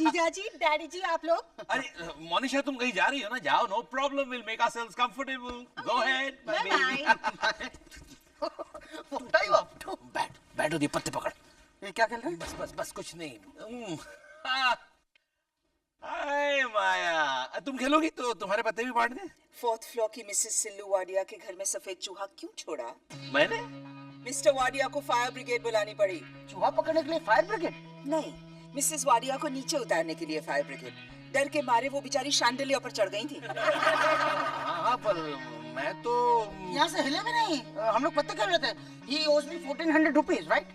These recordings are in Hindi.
जीजा जी, डैडी जी, आप लोग। अरे मोनिशा तुम कहीं जा रही हो ना, जाओ, no problem, will make ourselves comfortable, go ahead my baby. बैठो, ये पत्ते पकड़। ये क्या खेल रहे हैं? बस कुछ नहीं। हाय माया, तुम खेलोगी तो तुम्हारे पत्ते भी बांट दे। 4th फ्लोर की मिसेस सिल्लू वाडिया के घर में सफेद चूहा क्यों छोड़ा? मैंने? मिस्टर वाडिया को फायर ब्रिगेड बुलानी पड़ी। चूहा पकड़ने के लिए फायर ब्रिगेड? नहीं, मिसेस वाडिया को नीचे उतारने के लिए फायर ब्रिगेड। डर के मारे वो बेचारी शैंडलियर पर चढ़ गई थी। हाँ, पर मैं तो यहाँ से हिले भी नहीं। हम लोग पत्ते खेल रहे थे। He owes me 1400 rupees, right?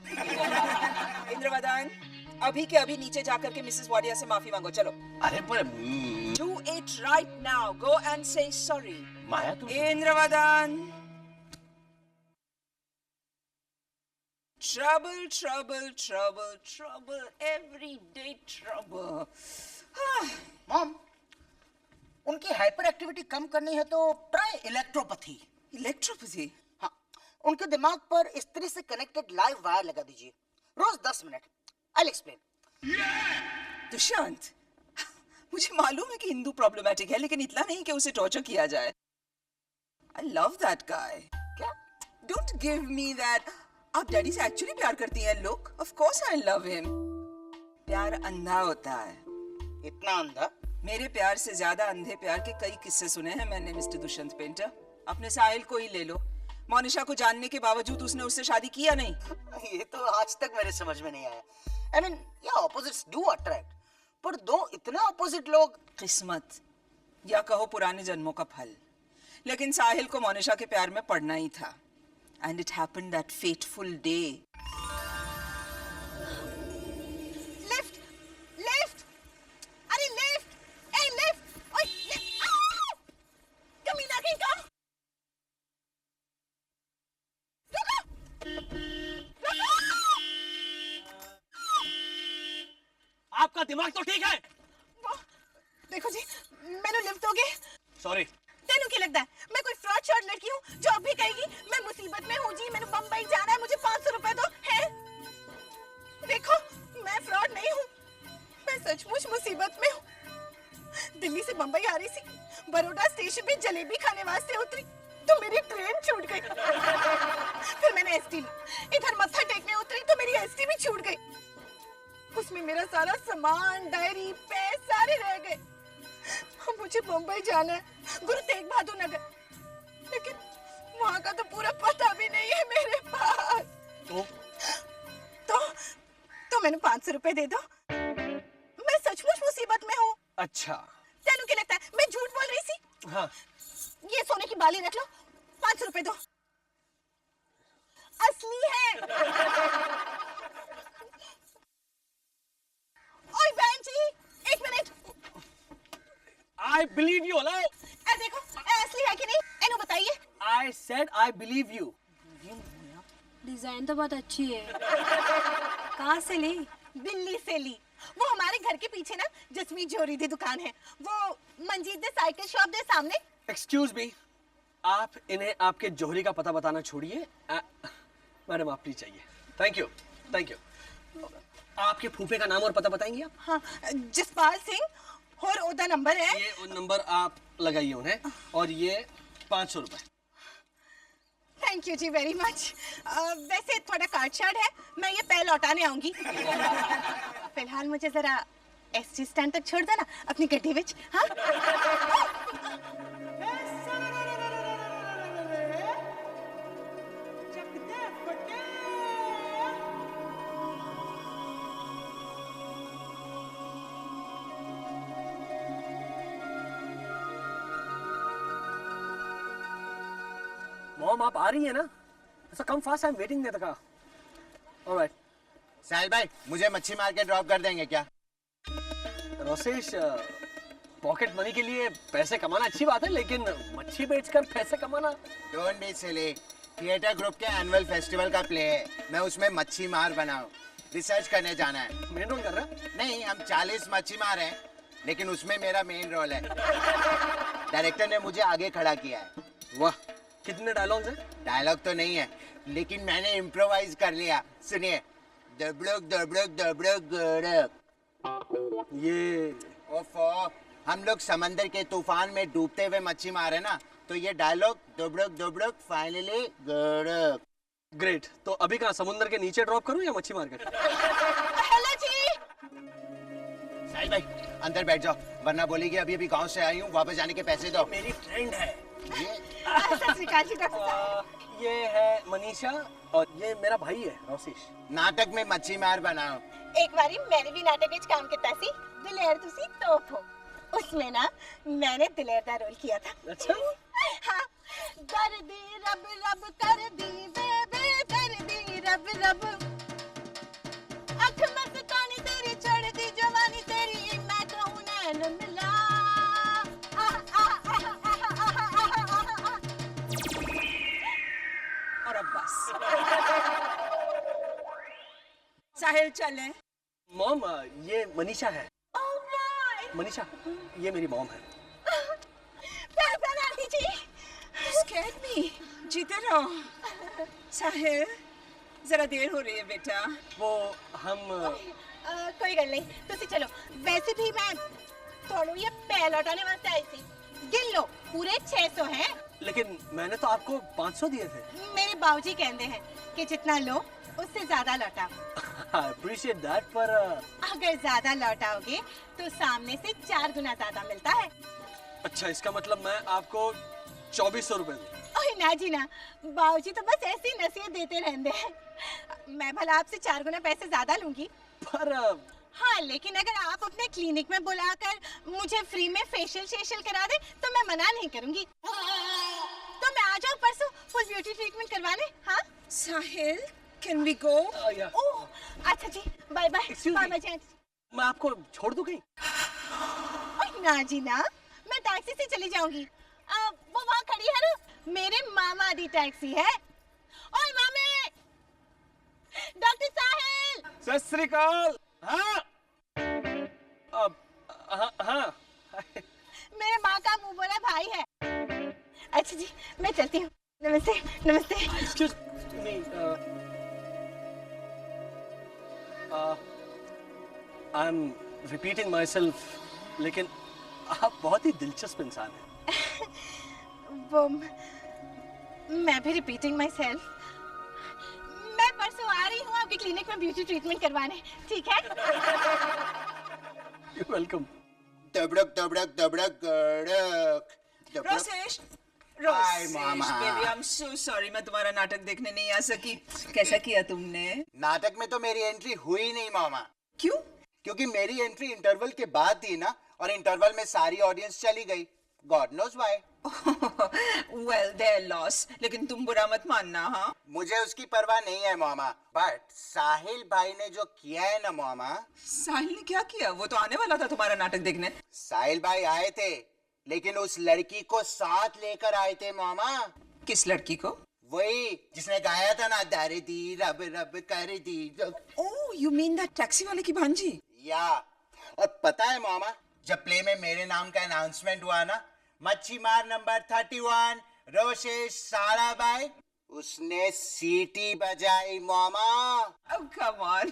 Indravadan, अभी के अभी नीचे जाकर के मिसेस वाडिया से माफी मांगो, चलो। अरे पर Do it right now. Go and say sorry. माया तुम Indravadan. Trouble, trouble, trouble, trouble, everyday trouble. Mom, उनकी हाइपर एक्टिविटी कम करनी है तो ट्राई इलेक्ट्रोपैथी। इलेक्ट्रोपैथी? हाँ, उनके दिमाग पर स्त्री से कनेक्टेड लाइव वायर लगा दीजिए, रोज 10 मिनट। I'll explain. दुष्यंत, मुझे मालूम है कि हिंदू प्रॉब्लमैटिक है, लेकिन इतना नहीं कि उसे टॉर्चर किया जाए। I love that guy. क्या? Don't give me that. आप डैडी से एक्चुअली प्यार करती हैं? Look, of course I love him. प्यार अंधा होता है। इतना अंधा? मेरे प्यार से ज्यादा अंधे प्यार के कई किस्से सुने हैं मैंने मिस्टर दुष्यंत पेंटर। अपने साहिल को ही ले लो, मोनिशा को जानने के बावजूद उसने उससे शादी किया नहीं। ये तो आज तक मेरे समझ में नहीं आया। I mean, yeah, opposites do attract, पर दो इतने ऑपोजिट लोग। किस्मत या कहो पुराने जन्मों का फल। लेकिन साहिल को मोनिशा के प्यार में पड़ना ही था। And it happened that fateful day. Lift, lift, अरे लिफ्ट, ए लिफ्ट, ओए लिफ्ट, कमीना कहीं का। आपका दिमाग तो ठीक है? देखो जी, मैंने लिफ्ट दोगे? सॉरी। तेनू क्या लगता है मैं कोई फ्रॉड शॉर्ट लड़की हूँ जो अब भी कहेगी मैं मुसीबत में हूँ जी, मैंने बम्बई जाना है, मुझे 500 रुपए दो है? देखो, मैं फ्रॉड नहीं हूँ, मैं सचमुच मुसीबत में हूँ। दिल्ली से बम्बई आ रही थी, बड़ौदा स्टेशन पे जलेबी खाने वास्ते उतरी तो मेरी ट्रेन छूट गई। फिर मैंने एसटी ली, इधर मत्था टेकने उतरी तो मेरी एसटी भी छूट गई। उसमें मेरा सारा सामान, डायरी, पैसे सारे रह गए। मुझे मुंबई जाना है, गुरु तेग बहादुर नगर, लेकिन वहाँ का तो पूरा पता भी नहीं है मेरे पास। तो मैंने 500 रुपए दे दो, मैं सचमुच मुसीबत में हूँ। अच्छा, तेनू क्या लगता है मैं झूठ बोल रही थी? हाँ। ये सोने की बाली रख लो, 500 रुपए दो, असली है। ओए बहन जी, 1 minute. I believe you, hello? ए देखो, असली है कि नहीं? इन्हें बताइए। I said I believe you. Design तो बहुत अच्छी है। कहाँ से ली? दिल्ली से ली। वो हमारे घर के पीछे ना जसमीत जोरी दी दुकान है, वो मंजीत दे साइकिल शॉप दे सामने। Excuse me, आप इन्हें आपके जोहरी का पता बताना छोड़िए। मैडम आप प्लीज चाहिए। Thank you, thank you. आपके फूफे का नाम और पता बताएंगी आप? हाँ, जसपाल सिंह और ओदा नंबर है। ये नंबर आप लगाइए उन्हें, और ये 500 रुपए। थैंक यू जी वेरी मच। वैसे थोड़ा कार्ड शार्ड है, मैं ये पैर लौटाने आऊंगी। फिलहाल मुझे जरा एसटी स्टैंड तक छोड़ देना अपनी गड्डी विच। हाँ? मॉम आप आ रही है ना? ऐसा come fast, I am waiting there the car. Alright. Sahil भाई, मुझे मच्छी मार के ड्रॉप कर देंगे क्या? रोसेश, पॉकेट मनी के लिए पैसे कमाना अच्छी बात है, लेकिन मच्छी बेचकर पैसे कमाना। Don't be silly. Theatre group के एनुअल फेस्टिवल का प्ले है, मैं उसमें मच्छी मार बनाऊं, रिसर्च करने जाना है। मेन रोल कर रहा है? नहीं, हम 40 मच्छी मार हैं, लेकिन उसमें मेरा मेन रोल है। डायरेक्टर ने मुझे आगे खड़ा किया है। वाह, कितने डायलॉग्स हैं? डायलॉग तो नहीं है, लेकिन मैंने इम्प्रोवाइज कर लिया। सुनिए, दबड़क दबड़क दबड़क गड़क। ये ओफो, हम लोग समंदर के तूफान में डूबते हुए मच्छी मारे ना, तो ये डायलॉग दुबड़क दुबड़क फाइनली गड़क। ग्रेट। तो अभी कहाँ, समुद्र के नीचे ड्रॉप करूँ या मच्छी मार्केट? हेलो जी। साहिल भाई अंदर बैठ जाओ, वरना बोलेगी अभी अभी गांव से आई हूँ, वापस जाने के पैसे दो। मेरी फ्रेंड है। ये सत श्री अकाल जी डॉक्टर साहब। ये है मनीषा और ये मेरा भाई है रोशिश। नाटक में मच्छी मार बनाओ। एक बारी मैंने भी नाटक में काम किया सी, दिलेर तुसी तोप हो। उसमें ना मैंने दिलेर दा रोल किया था। अच्छा। हाँ, दर्दी रब रब कर दी बे दर्दी रब रब, अख मस्तानी तेरी छोड़ दी जवानी तेरी, मैं कहूँ नैन मिला। और अब बस। साहिल चलें। मॉम, ये मनीषा है। मनीषा, ये मेरी मॉम है। आंटी जी। Scared me. जीते रहो। साहिल, जरा देर हो रही है बेटा। वो हम कोई गल नहीं, तुसी चलो। वैसे भी मैं थोड़ू ये पैर लौटाने वास्ते आई थी। गिन लो, पूरे 600 हैं। लेकिन मैंने तो आपको 500 दिए थे। मेरे बाबूजी कहते हैं कि जितना लो उससे ज्यादा लौटाओ। I appreciate that, पर अगर ज्यादा लौटाओगे तो सामने से 4 गुना ज्यादा मिलता है। अच्छा, इसका मतलब मैं आपको 2400 रुपए दूं। ओह ना जी ना, बाबूजी तो बस ऐसी नसीहत देते रहते हैं। मैं भला आपसे 4 गुना पैसे ज्यादा लूंगी। पर हाँ, लेकिन अगर आप अपने क्लिनिक में बुलाकर मुझे फ्री में फेशियल शेशियल करा दे तो मैं मना नहीं करूंगी। तो मैं आ जाऊँ परसों फुल ब्यूटी ट्रीटमेंट करवाने। हाँ साहिल, can we go? yeah. ओह अच्छा जी, bye bye. Excuse me. Bye bye. मैं आपको छोड़ दूं कहीं? ओह ना जी ना, मैं टैक्सी से चली जाऊंगी। वो वहाँ खड़ी है ना, मेरे मामा दी टैक्सी है। ओए मामे, डॉक्टर साहिल। सत श्री अकाल। हाँ। अब हाँ। मेरे माँ का मुंह बोला भाई है। अच्छा जी, मैं चलती हूँ। नमस्ते नमस्ते। Excuse me. I'm repeating myself, लेकिन आप बहुत ही दिलचस्प इंसान हैं। वो मैं भी रिपीटिंग माई सेल्फ। मैं परसों आ रही हूँ आपके क्लिनिक में ब्यूटी ट्रीटमेंट करवाने, ठीक है? You're welcome. दबड़क दबड़क दबड़क Gadag. दबड़क। Rosesh, Hi, Mama. baby, I'm so sorry, मैं तुम्हारा नाटक देखने नहीं आ सकी। कैसा किया तुमने? नाटक में तो मेरी एंट्री हुई नहीं मामा, क्यों? क्योंकि मेरी एंट्री इंटरवल के बाद थी ना, और इंटरवल में सारी ऑडियंस चली गई। God knows why. Well, their loss. लेकिन तुम बुरा मत मानना, हाँ? मुझे उसकी परवाह नहीं है मामा, बट साहिल भाई ने जो किया है ना मामा। साहिल ने क्या किया? वो तो आने वाला था तुम्हारा नाटक देखने। साहिल भाई आए थे, लेकिन उस लड़की को साथ लेकर आए थे मामा। किस लड़की को? वही जिसने गाया था ना, दारे दी रब रब कर दी। Oh, you mean that taxi वाले की भांजी? या, और पता है मामा, जब प्ले में मेरे नाम का अनाउंसमेंट हुआ ना, मच्छी मार नंबर 31 रोशेश साराभाई, उसने सीटी बजाई मामा। Oh, come on.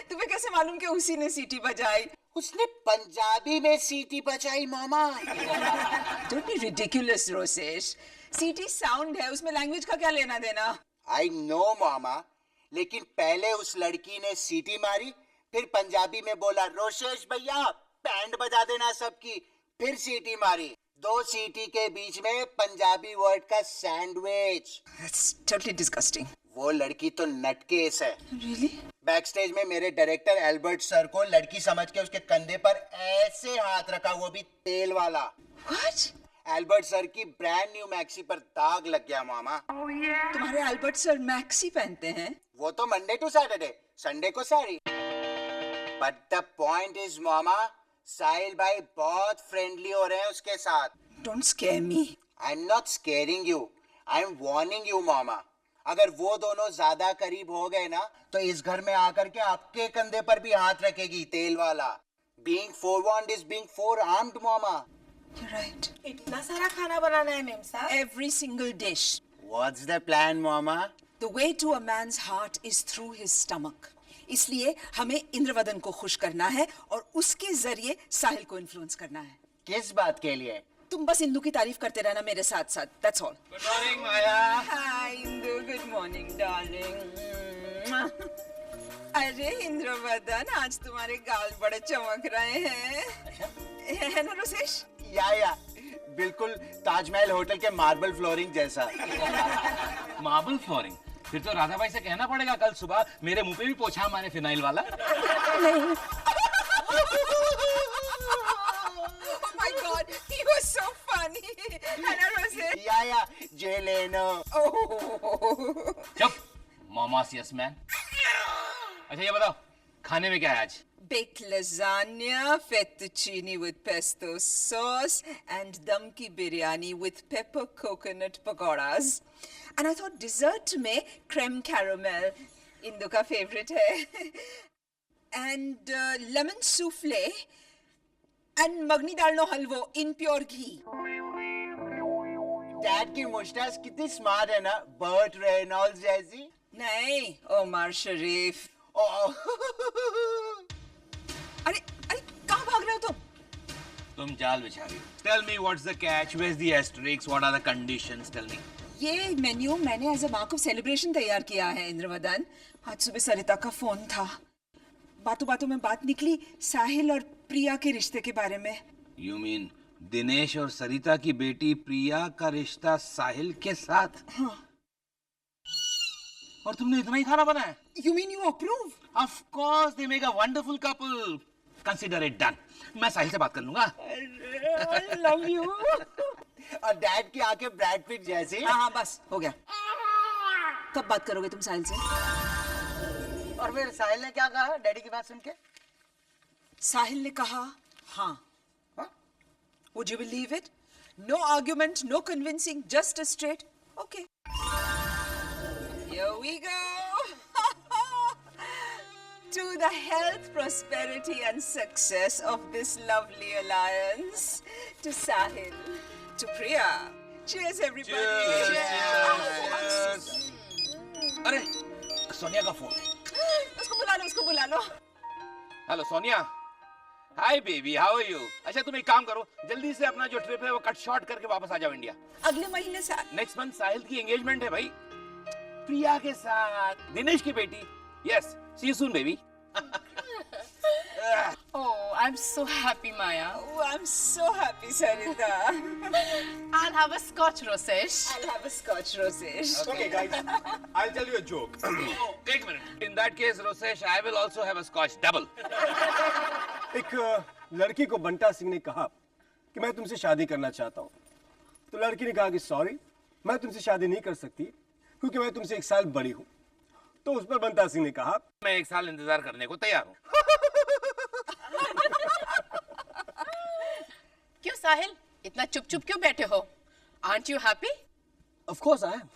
तुम्हें कैसे मालूम कि उसी ने सीटी बजाई? उसने पंजाबी में सीटी बजाई मामा। Don't be ridiculous, Rosesh. सीटी साउंड है, उसमें लैंग्वेज का क्या लेना देना? I know मामा, लेकिन पहले उस लड़की ने सीटी मारी, फिर पंजाबी में बोला रोशेश भैया बैंड बजा देना सबकी, फिर सीटी मारी। 2 सीटी के बीच में पंजाबी वर्ड का सैंडविच। That's totally disgusting. वो लड़की तो नटकेस है। Really? बैक स्टेज में मेरे डायरेक्टर एल्बर्ट सर को लड़की समझ के उसके कंधे पर ऐसे हाथ रखा, वो भी तेल वाला। What? एल्बर्ट सर की ब्रांड न्यू मैक्सी पर दाग लग गया मामा। तुम्हारे अल्बर्ट सर मैक्सी पहनते हैं? वो तो मंडे टू सैटरडे, संडे को sari. But the point is मामा, साहिल भाई बहुत फ्रेंडली हो रहे हैं उसके साथ। Don't scare me. I am not scaring you, I am warning you मामा। अगर वो दोनों ज्यादा करीब हो गए ना, तो इस घर में आकर के आपके कंधे पर भी हाथ रखेगी तेल वाला। Being forewarned is being forearmed mama. You're right. इतना सारा खाना बनाना है मेम साहब। Every single dish. What's the plan mama? The way to a man's heart is through his stomach. इसलिए हमें इंद्रवदन को खुश करना है और उसके जरिए साहिल को इन्फ्लुएंस करना है। किस बात के लिए? तुम बस इंदु की तारीफ करते रहना मेरे साथ साथ, that's all। Good morning, Maya. Hi Indu, good morning darling। अरे इंद्रवदन, आज तुम्हारे गाल बड़े चमक रहे हैं, है ना रोसेश? या बिल्कुल ताजमहल होटल के मार्बल फ्लोरिंग जैसा। Marble flooring? फिर तो राधा भाई से कहना पड़ेगा कल सुबह मेरे मुंह पे भी पोछा हमारे फिनाइल वाला। Oh my God, he was so funny, है ना रोसेश? या जे लेनो। चुप, मामास यस मैन। अच्छा ये बताओ, खाने में क्या है आज? Baked lasagna, fettuccine with pesto sauce, and dum ki biryani with pepper coconut pakoras. And I thought dessert में creme caramel, इंदु का favorite है, and lemon souffle, and magni dal no halwo in pure ghee. Dad की मुस्टैच कितनी स्मार्ट है ना, बर्ट रेनॉल्ड्स जैसी। नहीं, ओमर शरीफ। अरे अरे कहाँ भाग रहे हो तुम? तुम जाल बिछा रही हो। Tell me what's the catch? Where's the asterisks? What are the conditions? Tell me. ये मेन्यू मैंने as a mark of celebration तैयार किया है इंद्रवदन। आज सुबह सरिता का फोन था, बातों बातों में बात निकली साहिल और प्रिया के रिश्ते के बारे में। You mean दिनेश और सरिता की बेटी प्रिया का रिश्ता साहिल के साथ? हाँ। और तुमने इतना ही खाना बनाया? You mean you approve? Of course, they make a wonderful couple. Consider it done. मैं साहिल से बात कर लूंगा। I love you. और डैड की आंखें ब्रैड पिट जैसी। हाँ बस हो गया। कब बात करोगे तुम साहिल से? और फिर साहिल ने क्या कहा डैडी की बात सुन के? साहिल ने कहा हाँ। Would you believe it? No argument, no convincing, just a straight okay. Here we go. To the health, prosperity and success of this lovely alliance. To Sahil, to Priya. Cheers everybody. Cheers. अरे सोनिया का फोन है। उसको बुला लो। Hello Sonia. Hi baby, how are you? अच्छा तुम एक काम करो, जल्दी से अपना जो ट्रिप है वो कट शॉर्ट करके वापस आ जाओ इंडिया। अगले महीने नेक्स्ट मंथ साहिल की एंगेजमेंट है भाई, प्रिया के साथ, दिनेश की बेटी। Yes, see you soon baby. Oh, I'm so happy, Maya. Oh, I'm so happy, Sarita. I'll have a scotch, Rosesh. I'll have a scotch rosesh. Okay, guys, I'll tell you a joke. Oh, एक minute. In that case, Rosesh, I will also have a scotch double. एक लड़की को बंटा सिंह ने कहा कि मैं तुमसे शादी करना चाहता हूँ, तो लड़की ने कहा कि सॉरी, मैं तुमसे शादी नहीं कर सकती क्योंकि मैं तुमसे 1 साल बड़ी हूँ। तो उस पर बंटा सिंह ने कहा मैं 1 साल इंतजार करने को तैयार हूँ। क्यों साहिल, इतना चुप चुप क्यों बैठे हो? Aren't you happy? Of course I am.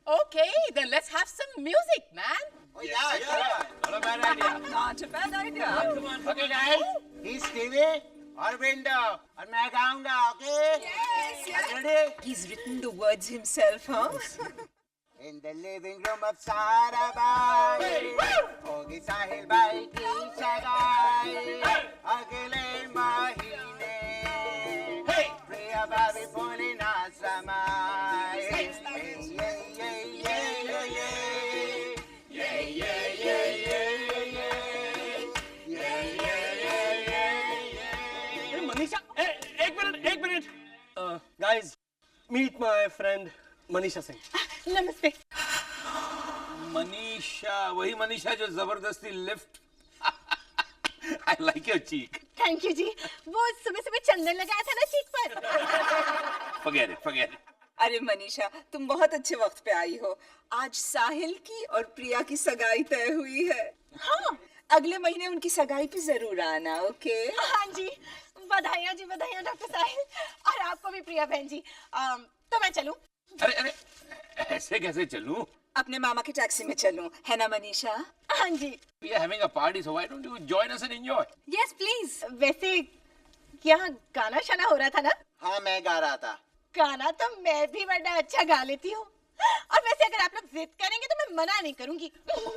Okay, then let's have some music, man. Not a bad idea. Not a bad idea. Okay guys, he's Stevie और विंडो और मैं गाऊंगा, okay? Yes, yes. Ready? He's written the words himself, huh? In the living room of Sarabhai होगी साहिल भाई की सगाई अगले महीने प्रिया भाभी बोली ना समाई मनीषा, एक minute. Guys, meet my friend Manisha Singh. नमस्ते। मनीषा, वही मनीषा जो जबरदस्ती lift. I like your cheek. Thank you जी। वो सुबह सुबह चंदन लगाया था ना चीक पर। Forget it. अरे मनीषा, तुम बहुत अच्छे वक्त पे आई हो। आज साहिल की और प्रिया की सगाई तय हुई है। हाँ, अगले महीने उनकी सगाई पे जरूर आना, ओके? हाँ जी, बधाइयाँ जी, बधाइयाँ डॉक्टर साहिल, और आपको भी प्रिया बहन जी। तो मैं चलूं? अरे ऐसे कैसे चलूं? अपने मामा की टैक्सी में चलूं, है ना मनीषा? हाँ जी। We are having a party, so why don't you join us and enjoy? Yes please. वैसे यहाँ गाना शाना हो रहा था ना? हाँ मैं गा रहा था। गाना तो मैं भी बड़ा अच्छा गा लेती हूँ। और वैसे अगर आप लोग जिद करेंगे तो मैं मना नहीं करूंगी।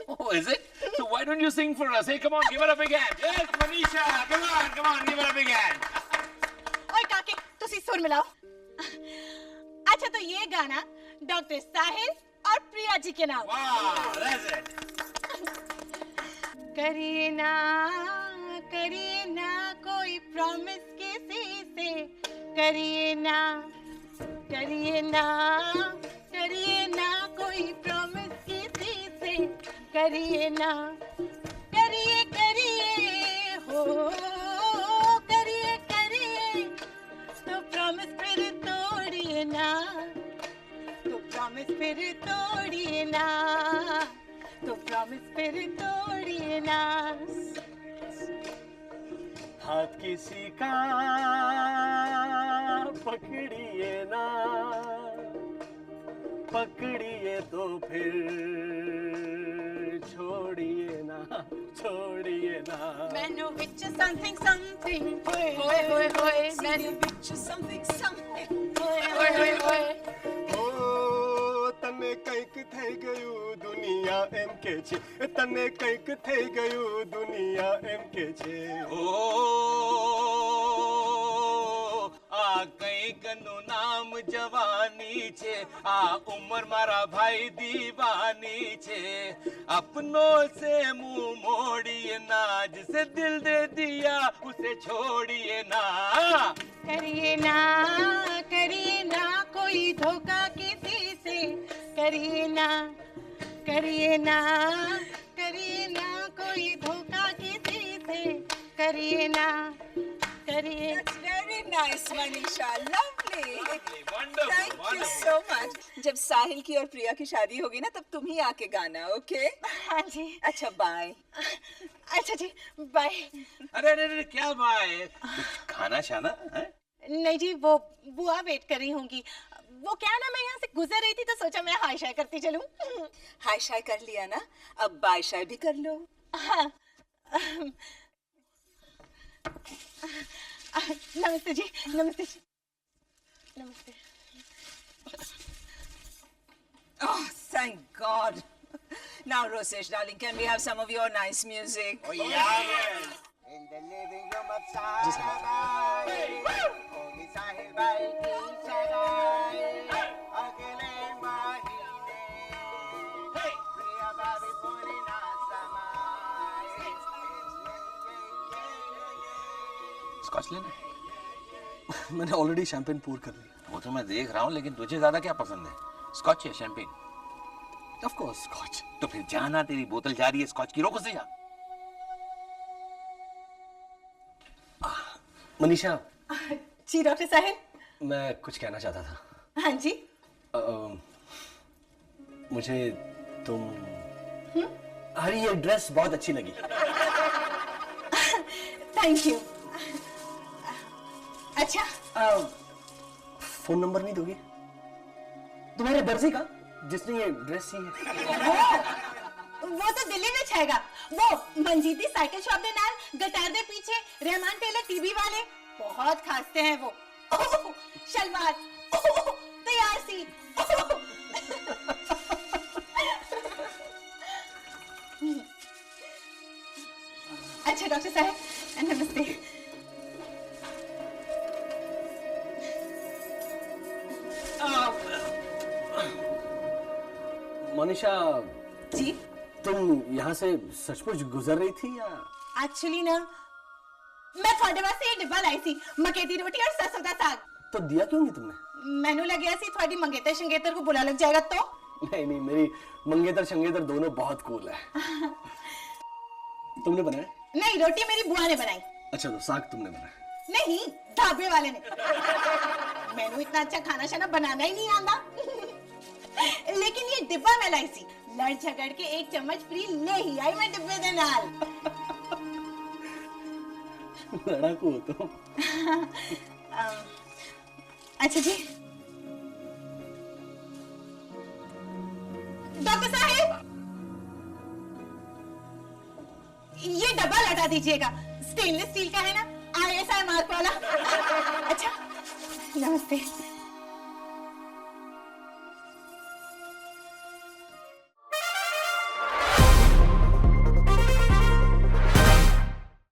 Oh, is it? So why don't you sing for us? Hey, come on, give her a big hand. Yes, Manisha, come on, give her a big hand. और काके तुसी सुर मिलाओ। अच्छा तो ये गाना डॉक्टर साहिल और प्रिया जी के नाम। Wow, that's it. करिए ना कोई प्रॉमिस किसी से, करिए ना कोई प्रॉमिस किसी से, करिए ना, करिए हो, करिए तो प्रॉमिस फिर तोड़िए ना, तो प्रॉमिस फिर तोड़िए ना, तो प्रॉमिस फिर तोड़िए ना। हाथ किसी का पकड़िए ना, पकड़िए तो फिर छोड़िए ना। मैनू विच समथिंग होए मैनू विच समथिंग होए ओ तने કંઈક થઈ ગયું દુનિયા એમ કે છે, તને કંઈક થઈ ગયું દુનિયા એમ કે છે। આ કંઈકનું નામ જવાની છે, આ ઉંમર મારા ભાઈ દીવાની છે, अपनों से मुंह मोड़िए ना, जिसे दिल दे दिया उसे छोड़िए ना। करिए ना कोई धोखा किसी से, करिए ना कोई धोखा किसी से, करिए ना। That's very nice, Manisha. Lovely. Wonderful, Thank you wonderful. so much. जब साहिल की और प्रिया की शादी होगी ना, तब तुम ही आके गाना, ओके? हाँ जी। अच्छा, बाय। अच्छा जी, बाय। अरे क्या बाय, खाना शाना है? नहीं जी, वो बुआ वेट कर रही होंगी। वो क्या ना, मैं यहाँ से गुजर रही थी तो सोचा मैं हाय शाय करती चलूं। हाय शाय कर लिया ना, अब बाय शाय भी कर लो। हाँ। नमस्ते जी, नमस्ते जी, नमस्ते। Oh, thank God. Now, Rosesh, darling, can we have some of your nice music? Oh yeah. In the living room of Sahil, only Sahil bhai ki sagai, agale mahine, Priya bhabi puri na samai. Scotch लेना? मैंने ऑलरेडी शैंपेन पूर कर लिया। वो तो मैं देख रहा हूँ, लेकिन तुझे ज्यादा क्या पसंद है, स्कॉच या शैंपेन? Of course scotch. तो फिर जाना, तेरी बोतल जा रही है स्कॉच की, रोको से जा। मनीषा, जी डॉक्टर साहिल। मैं कुछ कहना चाहता था। हाँ जी। मुझे तुम अरे ये ड्रेस बहुत अच्छी लगी। Thank you. अच्छा, फोन नंबर नहीं दोगी तुम्हारे दर्जी का जिसने ये ड्रेस सी है? वो तो दिल्ली में छेगा। वो मंजीती साइकिल शॉप दे नाल, गटार दे पीछे रहमान टेलर टीवी वाले बहुत खासते हैं वो। शलवार तैयार सी। अच्छा डॉक्टर साहब, नमस्ते। मनीषा जी, तुम यहाँ से सचमुच गुजर रही थी या? एक्चुअली ना, मैं थोड़े वास्ते ये डिब्बा लाई सी, मकेती रोटी और सरसों का साग। तो दिया क्यों नहीं तुमने? मैनू लग गया सी थोड़ी मंगेतर शंगेतर को बुला लग जाएगा तो। नहीं नहीं, मेरी मंगेतर शंगेतर दोनों बहुत कूल है। तुमने बनाया? नहीं, रोटी मेरी बुआ ने बनाई। अच्छा, तो साग तुमने बनाया? नहीं, ढाबे वाले ने। मैनू इतना अच्छा खाना शाना बनाना ही नहीं आता। लेकिन ये डिब्बा मैं लाई सी, लड़ झगड़ के एक चम्मच फ्री ले ही आई मैं डिब्बे दे नाल। लड़ाकू हो तुम। अच्छा जी, डॉक्टर साहब, ये डब्बा लौटा दीजिएगा, स्टेनलेस स्टील का है ना, ISI मार्क वाला। अच्छा, नमस्ते।